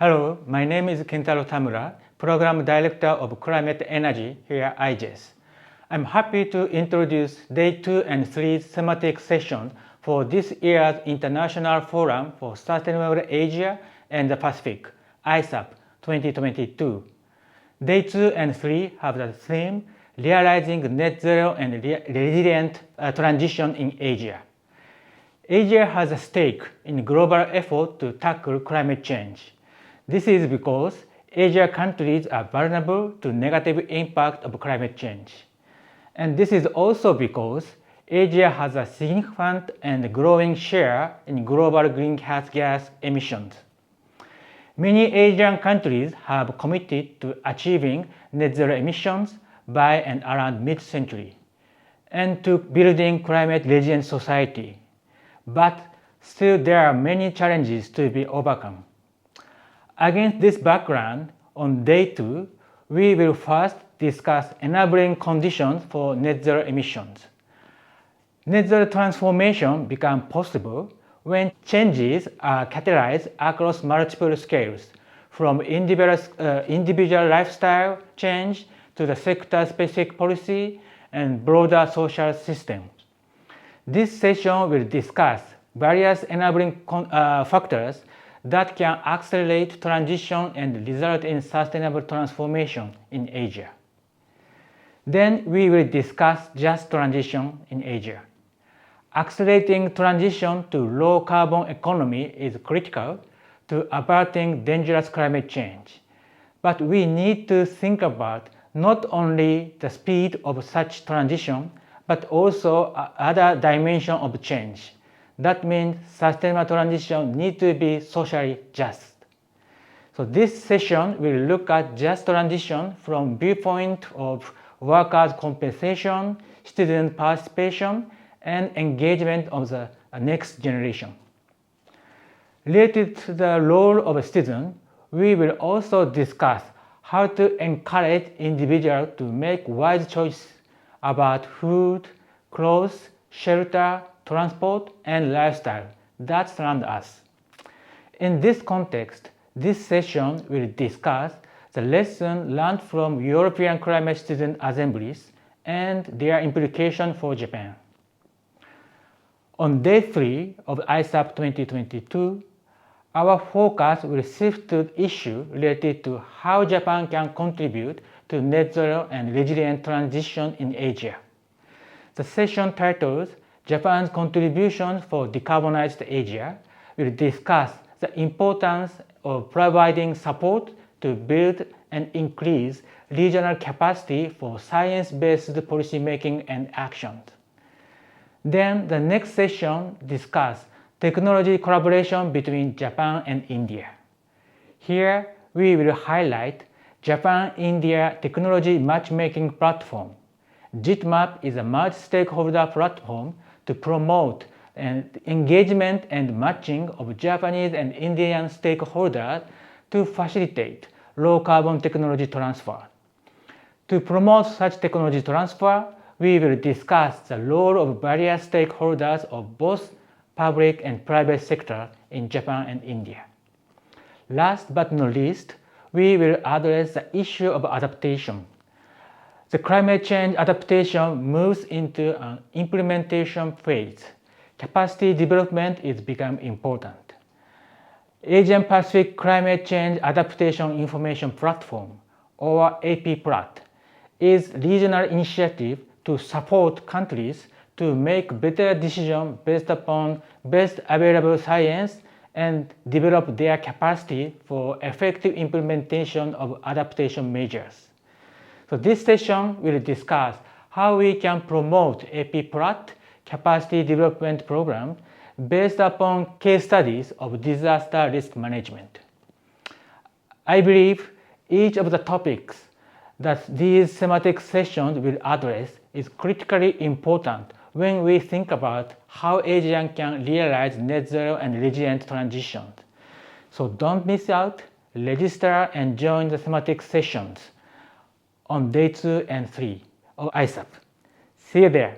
Hello, my name is Kentaro Tamura, Program Director of Climate Energy here at IGES. I'm happy to introduce Day 2 and 3's thematic session for this year's International Forum for Sustainable Asia and the Pacific, ISAP 2022. Day 2 and 3 have the theme Realizing Net Zero and Resilient Transition in Asia. Asia has a stake in global effort to tackle climate change. This is because Asia countries are vulnerable to negative impact of climate change. And this is also because Asia has a significant and growing share in global greenhouse gas emissions. Many Asian countries have committed to achieving net zero emissions by and around mid-century and to building climate resilient society. But still there are many challenges to be overcome. Against this background, on Day 2, we will first discuss enabling conditions for net zero emissions. Net zero transformation becomes possible when changes are catalyzed across multiple scales, from individual lifestyle change to the sector-specific policy and broader social systems. This session will discuss various enabling factors that can accelerate transition and result in sustainable transformation in Asia. Then we will discuss just transition in Asia. Accelerating transition to low carbon economy is critical to averting dangerous climate change. But we need to think about not only the speed of such transition, but also other dimensions of change. That means sustainable transition needs to be socially just. So this session will look at just transition from viewpoint of workers' compensation, student participation, and engagement of the next generation. Related to the role of a student, we will also discuss how to encourage individuals to make wise choices about food, clothes, shelter, transport, and lifestyle that surround us. In this context, this session will discuss the lessons learned from European climate student assemblies and their implications for Japan. On Day 3 of ISAP 2022, our focus will shift to issues related to how Japan can contribute to net zero and resilient transition in Asia. The session titled Japan's Contribution for Decarbonized Asia will discuss the importance of providing support to build and increase regional capacity for science-based policymaking and actions. Then the next session discusses technology collaboration between Japan and India. Here we will highlight Japan-India Technology Matchmaking Platform. JITMAP is a multi-stakeholder platform to promote engagement and matching of Japanese and Indian stakeholders to facilitate low-carbon technology transfer. To promote such technology transfer, we will discuss the role of various stakeholders of both public and private sector in Japan and India. Last but not least, we will address the issue of adaptation. The climate change adaptation moves into an implementation phase. Capacity development is becoming important. Asian Pacific Climate Change Adaptation Information Platform, or AP-PLAT, is a regional initiative to support countries to make better decisions based upon best available science and develop their capacity for effective implementation of adaptation measures. So this session will discuss how we can promote AP-PLAT capacity development program based upon case studies of disaster risk management. I believe each of the topics that these thematic sessions will address is critically important when we think about how Asia can realize net zero and resilient transition. So don't miss out, register and join the thematic sessions on Day 2 and 3 of ISAP. See you there.